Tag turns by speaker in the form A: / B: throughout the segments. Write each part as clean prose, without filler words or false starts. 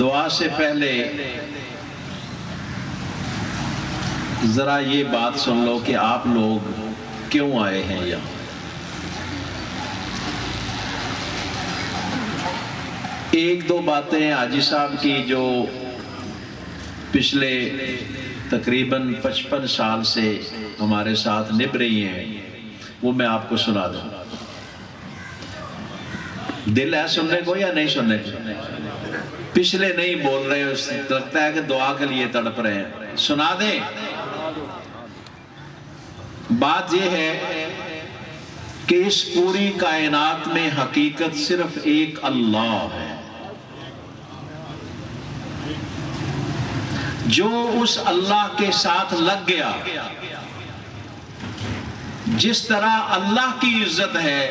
A: دعا سے پہلے ذرا یہ بات سن لو کہ آپ لوگ کیوں آئے ہیں یہاں۔ ایک دو باتیں حاجی صاحب کی جو پچھلے تقریباً 55 سال سے ہمارے ساتھ نبھ رہی ہیں وہ میں آپ کو سنا دوں۔ دل ہے سننے کو یا نہیں سننے کو؟ پچھلے نہیں بول رہے، لگتا ہے کہ دعا کے لیے تڑپ رہے ہیں، سنا دیں۔ بات یہ ہے کہ اس پوری کائنات میں حقیقت صرف ایک اللہ ہے، جو اس اللہ کے ساتھ لگ گیا، جس طرح اللہ کی عزت ہے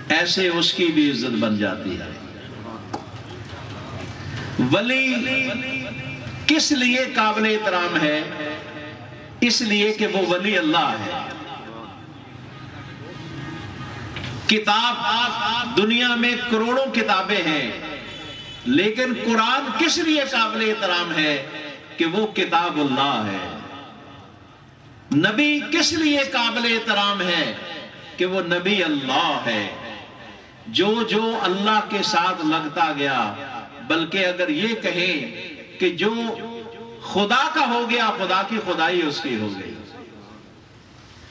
A: ایسے اس کی بھی عزت بن جاتی ہے۔ ولی کس لیے قابل احترام ہے؟ اس لیے کہ وہ ولی اللہ ہے۔ کتاب دنیا میں کروڑوں کتابیں ہیں، لیکن قرآن کس لیے قابل احترام ہے کہ وہ کتاب اللہ ہے۔ نبی کس لیے قابل احترام ہے کہ وہ نبی اللہ ہے۔ جو اللہ کے ساتھ لگتا گیا، بلکہ اگر یہ کہیں کہ جو خدا کا ہو گیا، خدا کی خدائی اس کی ہو گئی۔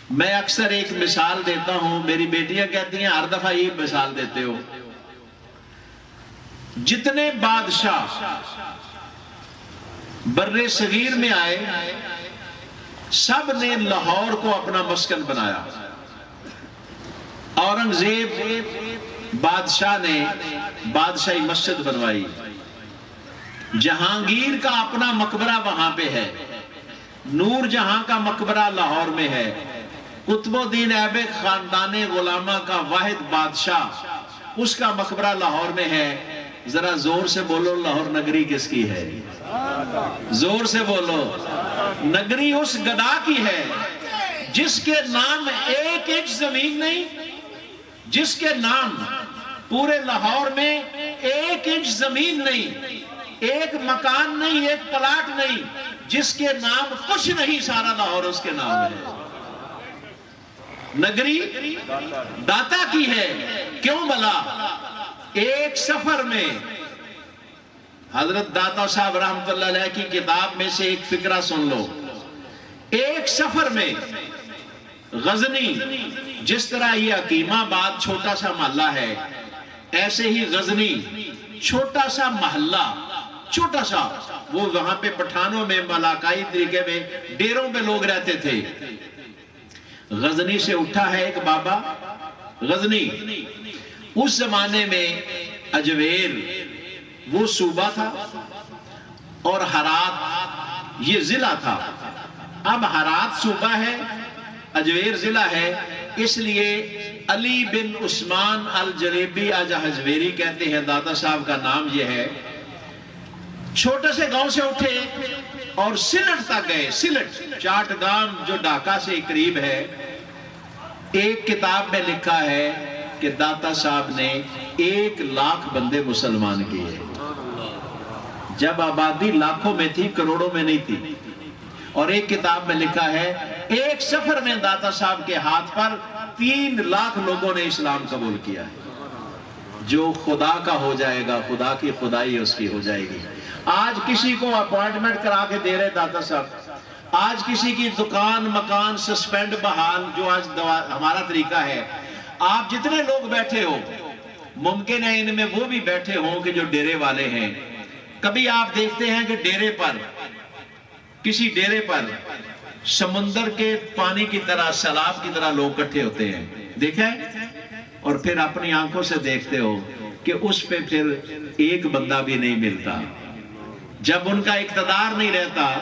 A: میں اکثر ایک مثال دیتا ہوں، میری بیٹیاں کہتی ہیں ہر دفعہ یہ مثال دیتے ہو۔ جتنے بادشاہ بر صغیر میں آئے، سب نے لاہور کو اپنا مسکن بنایا۔ اورنگزیب بادشاہ نے بادشاہی مسجد بنوائی، جہانگیر کا اپنا مقبرہ وہاں پہ ہے، نور جہاں کا مقبرہ لاہور میں ہے، قطب الدین ایبک خاندان غلامہ کا واحد بادشاہ، اس کا مقبرہ لاہور میں ہے۔ ذرا زور سے بولو، لاہور نگری کس کی ہے؟ زور سے بولو، نگری اس گدا کی ہے جس کے نام ایک انچ زمین نہیں، جس کے نام پورے لاہور میں ایک انچ زمین نہیں، ایک مکان نہیں، ایک پلاٹ نہیں، جس کے نام کچھ نہیں، سارا لاہور اس کے نام ہے۔ نگری داتا کی ہے۔ کیوں بھلا؟ ایک سفر میں حضرت داتا صاحب رحمت اللہ علیہ کی کتاب میں سے ایک فقرہ سن لو۔ ایک سفر میں غزنی، جس طرح یہ حکیم آباد چھوٹا سا محلہ ہے، ایسے ہی غزنی چھوٹا سا محلہ، چھوٹا سا، وہ وہاں پہ پٹھانوں میں ملاقائی طریقے میں ڈیروں پہ لوگ رہتے تھے۔ غزنی سے اٹھا ہے ایک بابا۔ غزنی اس زمانے میں اجویر وہ صوبہ تھا اور ہرات یہ ضلع تھا۔ اب ہرات صوبہ ہے، اجویر ضلع ہے، اس لیے علی بن عثمان الجلیبی اجویری کہتے ہیں، داتا صاحب کا نام یہ ہے۔ چھوٹے سے گاؤں سے اٹھے اور سلٹ تک گئے۔ سلٹ چاٹ گام جو ڈھاکہ سے قریب ہے۔ ایک کتاب میں لکھا ہے کہ داتا صاحب نے 1,00,000 بندے مسلمان کیے، جب آبادی لاکھوں میں تھی، کروڑوں میں نہیں تھی۔ اور ایک کتاب میں لکھا ہے ایک سفر میں داتا صاحب کے ہاتھ پر 3,00,000 لوگوں نے اسلام قبول کیا ہے۔ جو خدا کا ہو جائے گا، خدا کی خدائی اس کی ہو جائے گی۔ آج کسی کو اپوائنٹمنٹ کرا کے دے رہے داتا صاحب، آج کسی کی دکان مکان سسپینڈ بحال، جو آج ہمارا طریقہ ہے۔ آپ جتنے لوگ بیٹھے ہو، ممکن ہے ان میں وہ بھی بیٹھے ہوں کہ جو ڈیرے والے ہیں۔ کبھی آپ دیکھتے ہیں کہ ڈیرے پر، کسی ڈیرے پر سمندر کے پانی کی طرح، سیلاب کی طرح لوگ اکٹھے ہوتے ہیں، دیکھیں؟ اور پھر اپنی آنکھوں سے دیکھتے ہو کہ اس پہ پھر ایک بندہ بھی نہیں ملتا، جب ان کا اقتدار نہیں رہتا۔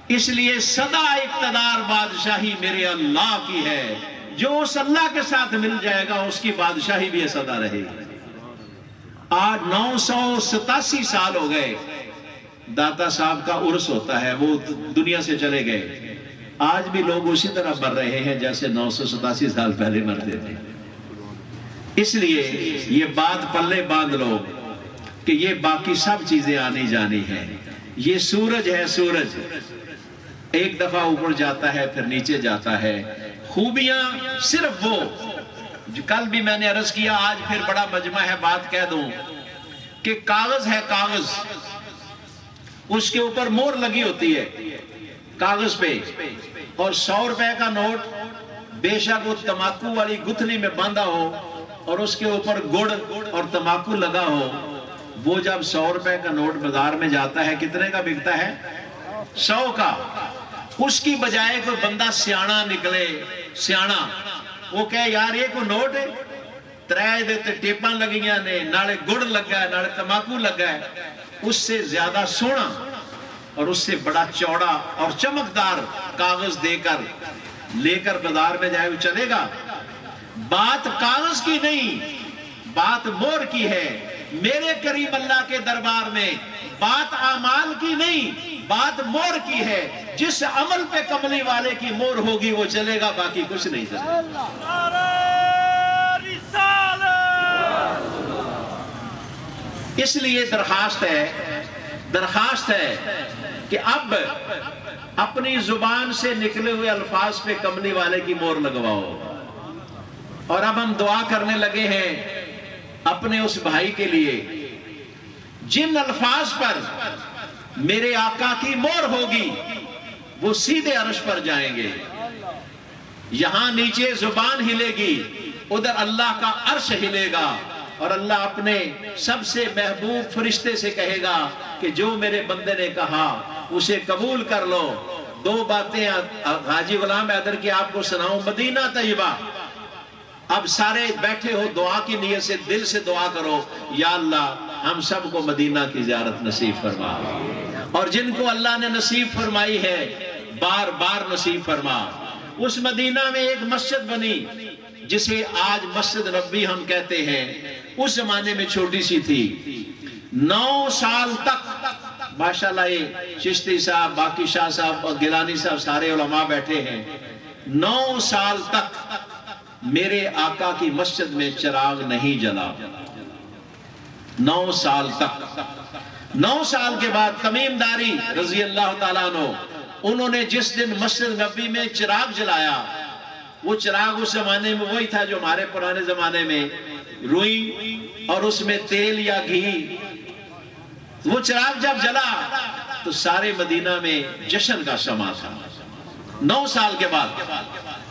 A: اس لیے سدا اقتدار بادشاہی میرے اللہ کی ہے، جو اس اللہ کے ساتھ مل جائے گا اس کی بادشاہی بھی سدا رہے گی۔ آج 987 سال ہو گئے داتا صاحب کا عرس ہوتا ہے، وہ دنیا سے چلے گئے۔ آج بھی لوگ اسی طرح مر رہے ہیں جیسے 987 سال پہلے مرتے تھے۔ اس لیے یہ بات پلے باندھ لو، کہ یہ باقی سب چیزیں آنی جانی ہیں. یہ سورج ہے، سورج ایک دفعہ اوپر جاتا ہے پھر نیچے جاتا ہے. خوبیاں صرف وہ جو کل بھی میں نے عرض کیا، آج پھر بڑا مجمع ہے، بات کہہ دوں کہ کاغذ ہے، کاغذ اس کے اوپر مور لگی ہوتی ہے کاغذ پہ، اور 100 روپے کا نوٹ بے شک وہ تمباکو والی گتھنی میں باندھا ہو اور اس کے اوپر گڑ اور تمباکو لگا ہو، وہ جب 100 روپے کا نوٹ بازار میں جاتا ہے کتنے کا بکتا ہے؟ 100 کا. اس کی بجائے کوئی بندہ سیانا نکلے، سیانا وہ کہے یار یہ کوئی نوٹ ہے، ترائے دیتے ٹیپاں لگیاں نے، نالے گڑ لگا ہے، نالے تمباکو لگا ہے، اس سے زیادہ سونا اور اس سے بڑا چوڑا اور چمکدار کاغذ دے کر لے کر بازار میں جائے وہ چلے گا؟ بات کاغذ کی نہیں، بات مور کی ہے. میرے کریم اللہ کے دربار میں بات اعمال کی نہیں، بات مور کی ہے. جس عمل پہ کملی والے کی مور ہوگی وہ چلے گا، باقی کچھ نہیں چلے گا. اس لیے درخواست ہے کہ اب اپنی زبان سے نکلے ہوئے الفاظ پہ کملی والے کی مور لگواؤ. اور اب ہم دعا کرنے لگے ہیں اپنے اس بھائی کے لیے جن الفاظ پر میرے آقا کی مور ہوگی وہ سیدھے عرش پر جائیں گے. یہاں نیچے زبان ہلے گی، ادھر اللہ کا عرش ہلے گا، اور اللہ اپنے سب سے محبوب فرشتے سے کہے گا کہ جو میرے بندے نے کہا اسے قبول کر لو. 2 باتیں حاجی غلام حیدر کی آپ کو سناؤں. مدینہ طیبہ، اب سارے بیٹھے ہو، دعا کی نیت سے دل سے دعا کرو، یا اللہ ہم سب کو مدینہ کی زیارت نصیب فرما، اور جن کو اللہ نے نصیب فرمائی ہے بار بار نصیب فرما. اس مدینہ میں ایک مسجد بنی جسے آج مسجد نبوی ہم کہتے ہیں، اس زمانے میں چھوٹی سی تھی. 9 سال تک ماشاءاللہ یہ چشتی صاحب، باقی شاہ صاحب اور گیلانی صاحب سارے علماء بیٹھے ہیں. 9 سال تک میرے آقا کی مسجد میں چراغ نہیں جلا. 9 سال تک. 9 سال کے بعد تمیم داری رضی اللہ تعالیٰ عنہ، انہوں نے جس دن مسجد نبوی میں چراغ جلایا، وہ چراغ اس زمانے میں وہی تھا جو ہمارے پرانے زمانے میں روئی اور اس میں تیل یا گھی. وہ چراغ جب جلا تو سارے مدینہ میں جشن کا سما تھا. 9 سال کے بعد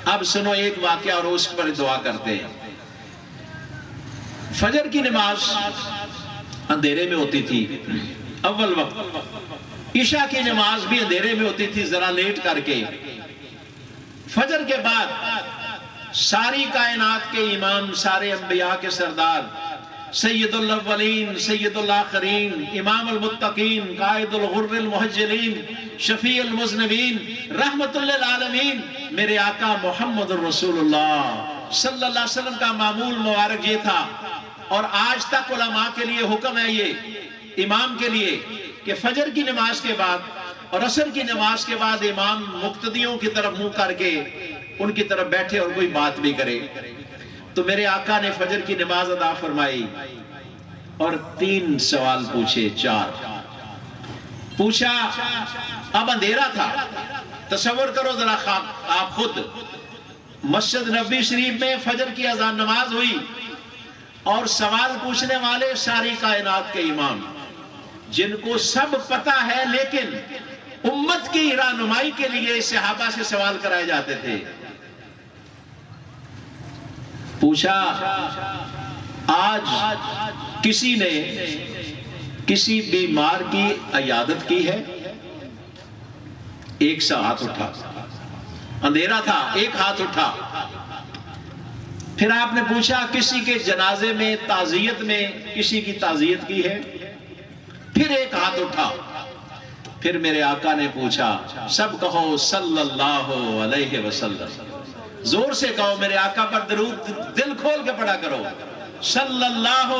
A: اب سنو ایک واقعہ اور اس پر دعا کرتے ہیں. فجر کی نماز اندھیرے میں ہوتی تھی اول وقت، عشاء کی نماز بھی اندھیرے میں ہوتی تھی ذرا لیٹ کر کے. فجر کے بعد ساری کائنات کے امام، سارے انبیاء کے سردار، سید الاولین سید الاخرین، امام المتقین، قائد الغر المحجلین، شفیع المذنبین، رحمت للعالمین، میرے آقا محمد الرسول اللہ صلی اللہ علیہ وسلم کا معمول مبارک یہ تھا. اور آج تک علماء کے لیے حکم ہے یہ امام کے لیے کہ فجر کی نماز کے بعد اور عصر کی نماز کے بعد امام مقتدیوں کی طرف منہ کر کے ان کی طرف بیٹھے اور کوئی بات بھی کرے. تو میرے آقا نے فجر کی نماز ادا فرمائی اور 3 سوال پوچھے. 4 پوچھا. اب اندھیرا تھا، تصور کرو ذرا آپ خود، مسجد نبوی شریف میں فجر کی اذان نماز ہوئی اور سوال پوچھنے والے ساری کائنات کے امام جن کو سب پتہ ہے، لیکن امت کی رہنمائی کے لیے صحابہ سے سوال کرائے جاتے تھے. پوچھا آج کسی نے کسی بیمار کی عیادت کی ہے؟ ایک سا ہاتھ اٹھا. اندھیرا تھا، ایک ہاتھ اٹھا. پھر آپ نے پوچھا کسی کے جنازے میں تعزیت میں کسی کی تعزیت کی ہے؟ پھر ایک ہاتھ اٹھا. پھر میرے آقا نے پوچھا، سب کہو صلی اللہ علیہ وسلم. زور سے کہو، میرے آقا پر درود دل کھول کے پڑھا کرو. صلی اللہ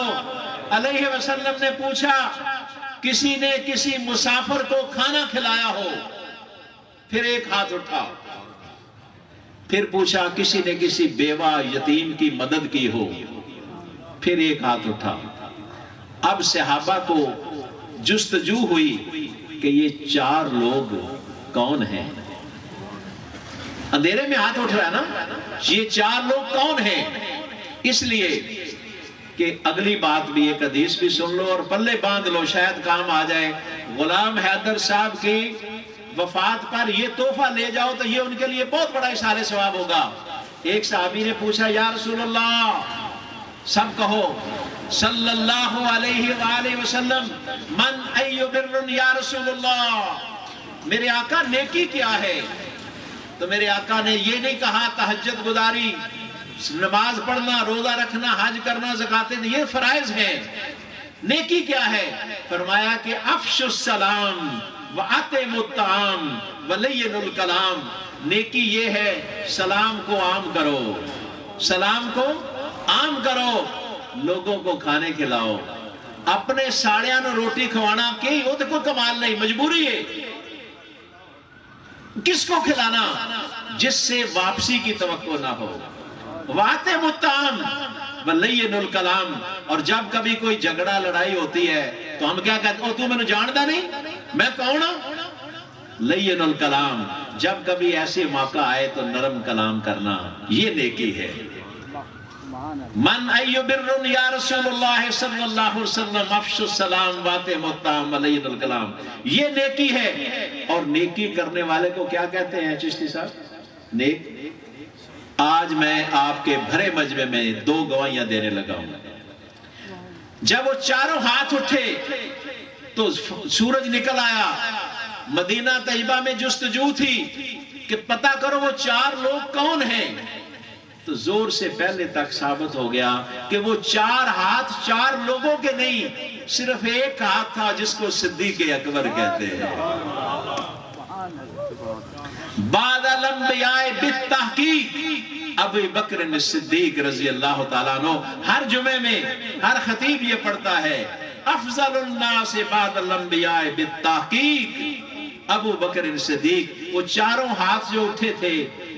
A: علیہ وسلم نے پوچھا کسی نے کسی مسافر کو کھانا کھلایا ہو؟ پھر ایک ہاتھ اٹھا. پھر پوچھا کسی نے کسی بیوہ یتیم کی مدد کی ہو؟ پھر ایک ہاتھ اٹھا. اب صحابہ کو جستجو ہوئی کہ یہ 4 لوگ کون ہیں؟ اندھیرے میں ہاتھ اٹھ رہا ہے نا، یہ 4 لوگ کون ہیں؟ اس لیے کہ اگلی بات بھی ایک حدیث بھی سن لو اور پلے باندھ لو، شاید کام آ جائے۔ غلام حیدر صاحب کی وفات پر یہ تحفہ لے جاؤ تو یہ ان کے لیے بہت بڑا اشارے ثواب ہوگا۔ ایک صحابی نے پوچھا یا رسول اللہ، سب کہو صلی اللہ علیہ وآلہ وسلم، من ای بر یا رسول اللہ، میرے آقا نیکی کیا ہے؟ تو میرے آقا نے یہ نہیں کہا تہجد گزاری، نماز پڑھنا، روزہ رکھنا، حج کرنا، زکوٰۃ دینا، یہ فرائض ہیں۔ نیکی کیا ہے؟ فرمایا کہ افش السلام وَأَطْعِمُ الطَّعَامَ وَلَيِّنُ الْكَلَامَ، نیکی یہ ہے سلام کو عام کرو، سلام کو عام کرو، لوگوں کو کھانے کھلاؤ۔ اپنے ساڑیاں نو روٹی کھوانا کہ وہ تو کوئی کمال نہیں، مجبوری ہے۔ کس کو کھلانا؟ جس سے واپسی کی توقع نہ ہو۔ وَأَطْعِمُ الطَّعَامَ وَلَيِّنُ الْكَلَامَ، اور جب کبھی کوئی جھگڑا لڑائی ہوتی ہے تو ہم کیا کہتے ہیں؟ تو میں نے جانتا نہیں میں کون ہوں؟ لین الکلام، جب کبھی ایسے موقع آئے تو نرم کلام کرنا، یہ نیکی ہے۔ من ای بر یا رسول اللہ صلی اللہ علیہ وسلم افش السلام وَأَطْعِمُ الطَّعَامَ وَلَيِّنُ الْكَلَامَ، یہ نیکی ہے۔ اور نیکی کرنے والے کو کیا کہتے ہیں چشتی صاحب؟ نیک۔ آج میں آپ کے بھرے مجمع میں 2 گواہیاں دینے لگا ہوں۔ جب وہ 4 ہاتھ اٹھے تو سورج نکل آیا، مدینہ طیبہ میں جستجو تھی کہ پتہ کرو وہ 4 لوگ کون ہیں، تو زور سے پہلے تک ثابت ہو گیا کہ وہ 4 ہاتھ 4 لوگوں کے نہیں، صرف ایک ہاتھ تھا جس کو صدیق اکبر کہتے ہیں۔ بعد الانبیاء بالتحقیق ابو بکر صدیق رضی اللہ تعالیٰ عنہ، ہر جمعے میں ہر خطیب یہ پڑھتا ہے، افضل الناس بعد الانبیاء بالتحقیق ابو بکر صدیق۔ وہ 4 ہاتھ جو اٹھے تھے،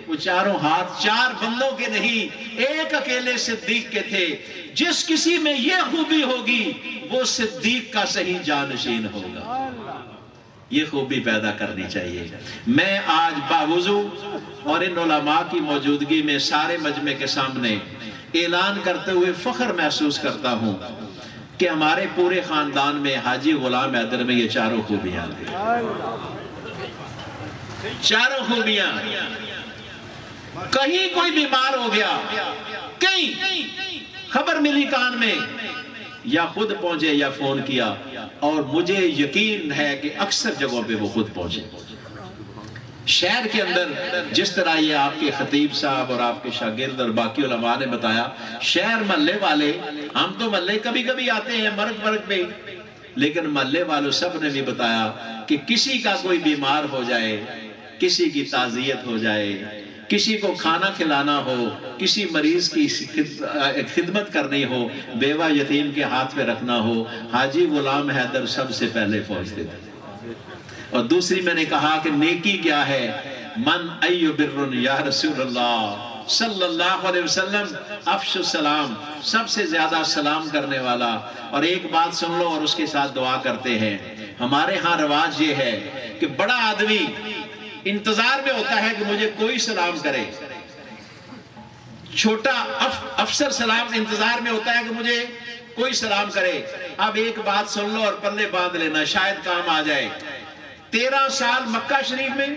A: وہ 4 ہاتھ 4 بندوں کے نہیں، ایک اکیلے صدیق کے تھے۔ جس کسی میں یہ خوبی ہوگی وہ صدیق کا صحیح جانشین ہوگا۔ یہ خوبی پیدا کرنی چاہیے۔ میں آج باوضو اور ان علماء کی موجودگی میں سارے مجمع کے سامنے اعلان کرتے ہوئے فخر محسوس کرتا ہوں کہ ہمارے پورے خاندان میں حاجی غلام حیدر میں یہ 4 خوبیاں ہیں۔ 4 خوبیاں۔ کہیں کوئی بیمار ہو گیا، کہیں خبر ملی کان میں، یا خود پہنچے یا فون کیا، اور مجھے یقین ہے کہ اکثر جگہوں پہ وہ خود پہنچے۔ شہر کے اندر جس طرح یہ آپ کے خطیب صاحب اور آپ کے شاگرد اور باقی علماء نے بتایا، شہر محلے والے، ہم تو محلے کبھی کبھی آتے ہیں مرگ پہ، لیکن محلے والوں سب نے بھی بتایا کہ کسی کا کوئی بیمار ہو جائے، کسی کی تعزیت ہو جائے، کسی کو کھانا کھلانا ہو، کسی مریض کی خدمت کرنی ہو، بیوہ یتیم کے ہاتھ پہ رکھنا ہو، حاجی غلام حیدر سب سے پہلے پہنچتے تھے۔ اور دوسری میں نے کہا کہ نیکی کیا ہے؟ من ای بر یا رسول اللہ صلی اللہ علیہ وسلم افش السلام، سب سے زیادہ سلام کرنے والا۔ اور ایک بات سن لو اور اس کے ساتھ دعا کرتے ہیں۔ ہمارے ہاں رواج یہ ہے کہ بڑا آدمی انتظار میں ہوتا ہے کہ مجھے کوئی سلام کرے، چھوٹا افسر سلام انتظار میں ہوتا ہے کہ مجھے کوئی سلام کرے۔ اب ایک بات سن لو اور پلے باندھ لینا، شاید کام آ جائے۔ 13 سال مکہ شریف میں،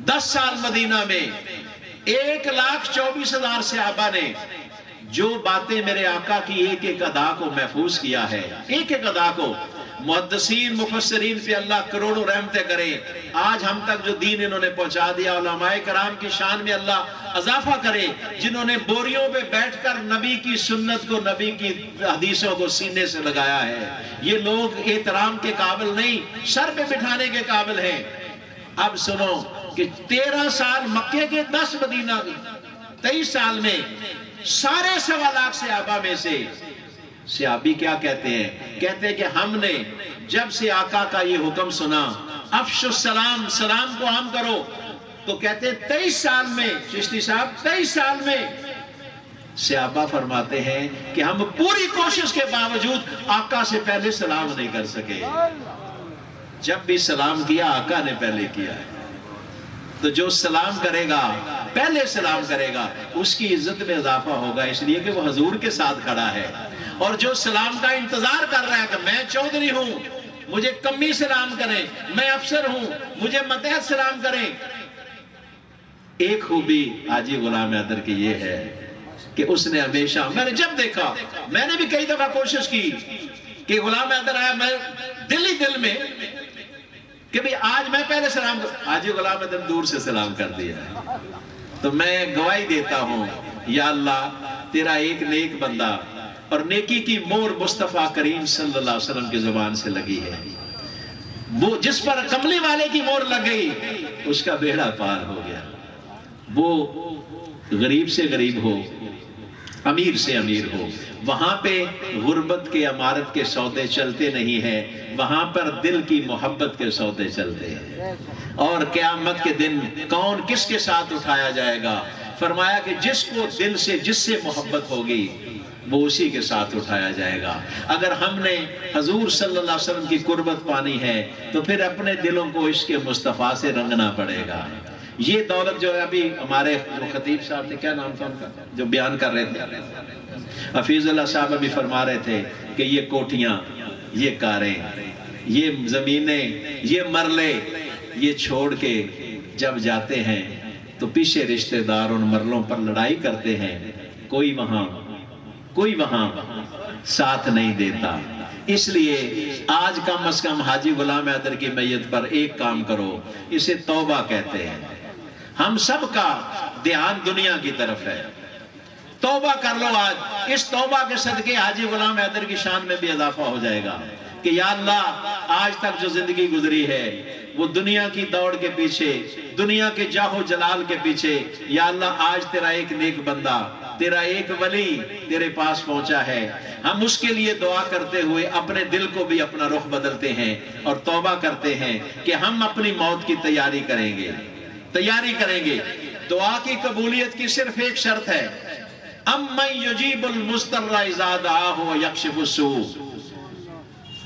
A: 10 سال مدینہ میں، 1,24,000 صحابہ نے جو باتیں میرے آقا کی ایک ایک ادا کو محفوظ کیا ہے، ایک ایک ادا کو۔ محدثین مفسرین پہ اللہ کروڑوں رحمتیں کرے، آج ہم تک جو دین انہوں نے پہنچا دیا۔ علماء کرام کی شان میں اللہ اضافہ کرے، جنہوں نے بوریوں پہ بیٹھ کر نبی کی سنت کو، نبی کی حدیثوں کو سینے سے لگایا ہے۔ یہ لوگ احترام کے قابل نہیں، سر پہ بٹھانے کے قابل ہیں۔ اب سنو کہ 13 سال مکے کے، 10 مدینہ کے، 23 سال میں سارے 1.25 لاکھ صحابہ میں سے صحابی کیا کہتے ہیں؟ کہتے ہیں کہ ہم نے جب سے آقا کا یہ حکم سنا، افش السلام، سلام کو عام کرو، تو کہتے ہیں 23 سال میں، چشتی صاحب 23 سال میں صحابہ فرماتے ہیں کہ ہم پوری کوشش کے باوجود آقا سے پہلے سلام نہیں کر سکے. جب بھی سلام کیا آقا نے پہلے کیا ہے. تو جو سلام کرے گا، پہلے سلام کرے گا، اس کی عزت میں اضافہ ہوگا، اس لیے کہ وہ حضور کے ساتھ کھڑا ہے. اور جو سلام کا انتظار کر رہا ہے کہ میں چودھری ہوں، مجھے کمی سلام کریں، میں افسر ہوں، مجھے ماتحت سلام کریں. ایک خوبی حاجی غلام حیدر کی یہ ہے کہ اس نے ہمیشہ، میں نے جب دیکھا، میں نے بھی کئی دفعہ کوشش کی کہ غلام حیدر آیا، میں دل میں کہ بھی آج میں پہلے سلام حاجی غلام حیدر دور سے سلام کر دیا ہے. تو میں گواہی دیتا ہوں، یا اللہ تیرا ایک نیک بندہ اور نیکی کی مور مصطفیٰ کریم صلی اللہ علیہ وسلم کی زبان سے لگی ہے. وہ جس پر کملی والے کی مور لگ گئی اس کا بیڑا پار ہو گیا. وہ غریب سے غریب ہو، امیر سے امیر ہو، وہاں پہ غربت کے عمارت کے سودے چلتے نہیں ہیں، وہاں پر دل کی محبت کے سودے چلتے ہیں. اور قیامت کے دن کون کس کے ساتھ اٹھایا جائے گا؟ فرمایا کہ جس کو دل سے، جس سے محبت ہوگی وہ اسی کے ساتھ اٹھایا جائے گا. اگر ہم نے حضور صلی اللہ علیہ وسلم کی قربت پانی ہے تو پھر اپنے دلوں کو عشق مصطفیٰ سے رنگنا پڑے گا. یہ دولت جو ہے، ابھی ہمارے خطیب صاحب تھے، کیا نام تھا ان کا، جو بیان کر رہے تھے، حفیظ اللہ صاحب ابھی فرما رہے تھے کہ یہ کوٹیاں، یہ کاریں، یہ زمینیں، یہ مرلے، یہ چھوڑ کے جب جاتے ہیں تو پیچھے رشتہ دار ان مرلوں پر لڑائی کرتے ہیں، کوئی وہاں ساتھ نہیں دیتا. اس لیے آج کم از کم حاجی غلام حیدر کی میت پر ایک کام کرو، اسے توبہ کہتے ہیں. ہم سب کا دھیان دنیا کی طرف ہے، توبہ کر لو آج. اس توبہ کے صدقے حاجی غلام حیدر کی شان میں بھی اضافہ ہو جائے گا کہ یا اللہ آج تک جو زندگی گزری ہے وہ دنیا کی دوڑ کے پیچھے، دنیا کے جاہ و جلال کے پیچھے، یا اللہ آج تیرا ایک نیک بندہ، تیرا ایک ولی تیرے پاس پہنچا ہے. ہم اس کے لیے دعا کرتے ہوئے اپنے دل کو بھی اپنا رخ بدلتے ہیں اور توبہ کرتے ہیں کہ ہم اپنی موت کی تیاری کریں گے. دعا کی قبولیت کی صرف ایک شرط ہے، امن یجیب المضطر اذا دعاہ ویکشف السوء.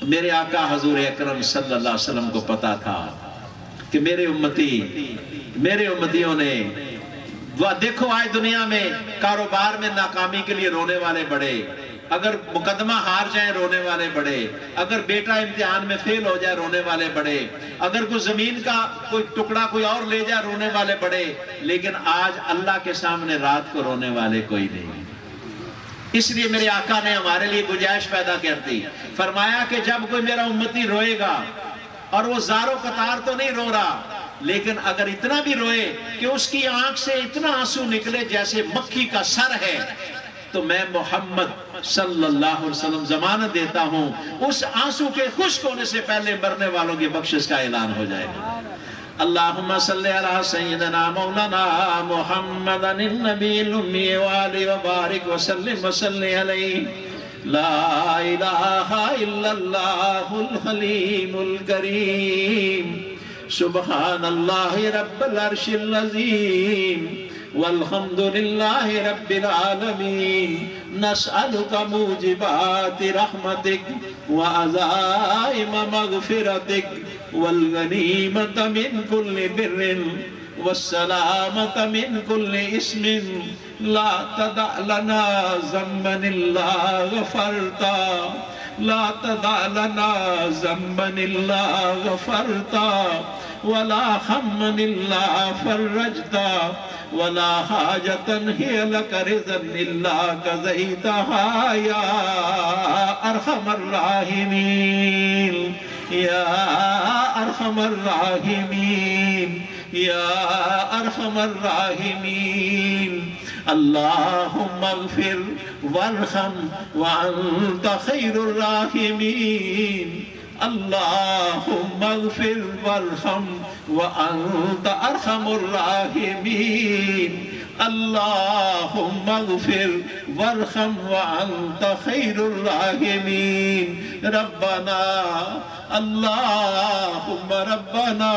A: میرے آقا حضور اکرم صلی اللہ علیہ وسلم کو پتا تھا کہ میرے امتیوں نے، دیکھو آج دنیا میں کاروبار میں ناکامی کے لیے رونے والے بڑے، اگر مقدمہ ہار جائیں رونے والے بڑے، اگر بیٹا امتحان میں فیل ہو جائے رونے والے بڑے، اگر کوئی زمین کا کوئی ٹکڑا کوئی اور لے جائے رونے والے بڑے. لیکن آج اللہ کے سامنے رات کو رونے والے کوئی نہیں. اس لیے میرے آقا نے ہمارے لیے گنجائش پیدا کر دی. فرمایا کہ جب کوئی میرا امتی روئے گا، اور وہ زارو قطار تو نہیں رو رہا، لیکن اگر اتنا بھی روئے کہ اس کی آنکھ سے اتنا آنسو نکلے جیسے مکھی کا سر ہے، تو میں محمد صلی اللہ علیہ وسلم ضمانت دیتا ہوں اس آنسو کے خشک ہونے سے پہلے مرنے والوں کی بخشش کا اعلان ہو جائے گا. اللہم صلی علی سیدنا مولانا محمد النبی الامی وآلہ وبارک وسلم وصلی علیہ. لا الہ الا اللہ الحلیم الکریم سبحان اللہ رب العرش العظیم والحمد للہ رب العالمین. نسألک موجبات رحمتک وعزائم مغفرتک والغنیمت من کل بر والسلامت من کل اسم لا تدع لنا ذنبا الا غفرتا لا تدع لنا ذنبا الا غفرتا ولا ہما الا فرجتا ولا حاجتا هي لك رضا الا قضيتها يا ارحم الراحمین یا ارحم الراحمین یا ارحم الراحمین. اللہم اغفر وارحم وانت خیر الراحمین. اللہم اغفر وارحم وانت ارحم الراحمین. اللہم اغفر وارحم وانت خیر الراحمین. ربنا اللہم ربنا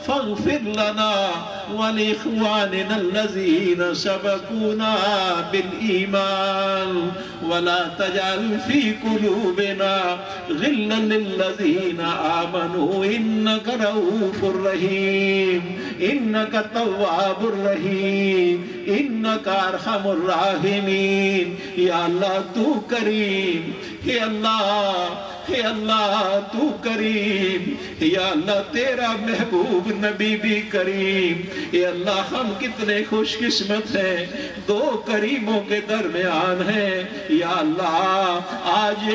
A: فاغفر لنا ولإخواننا الذين سبقونا بالإيمان ولا تجعل في قلوبنا غلا للذين آمنوا إنك رؤوف رحيم إنك التواب الرحيم إنك أرحم الراحمين یا اللہ تو کریم ہے، اللہ تو کریم، یا اللہ تیرا محبوب نبی بھی کریم، یا اللہ ہم کتنے خوش قسمت ہیں، دو کریموں کے درمیان ہیں، یا اللہ آج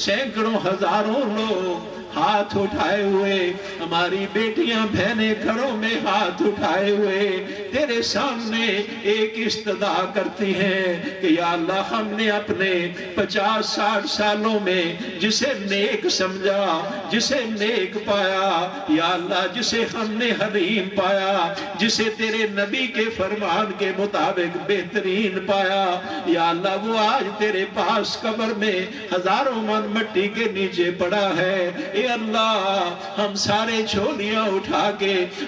A: سینکڑوں ہزاروں لوگ ہاتھ اٹھائے ہوئے، ہماری بیٹیاں بہنیں گھروں میں ہاتھ اٹھائے ہوئے تیرے سامنے ایک استدعا کرتی ہیں کہ یا اللہ ہم نے اپنے 50-60 سالوں میں جسے نیک سمجھا، جسے نیک پایا، یا اللہ جسے ہم نے حلیم پایا، جسے تیرے نبی کے فرمان کے مطابق بہترین پایا، یا اللہ وہ آج تیرے پاس قبر میں ہزاروں من مٹی کے نیچے پڑا ہے۔ اے اللہ ہم سارے جھولیاں اٹھا کے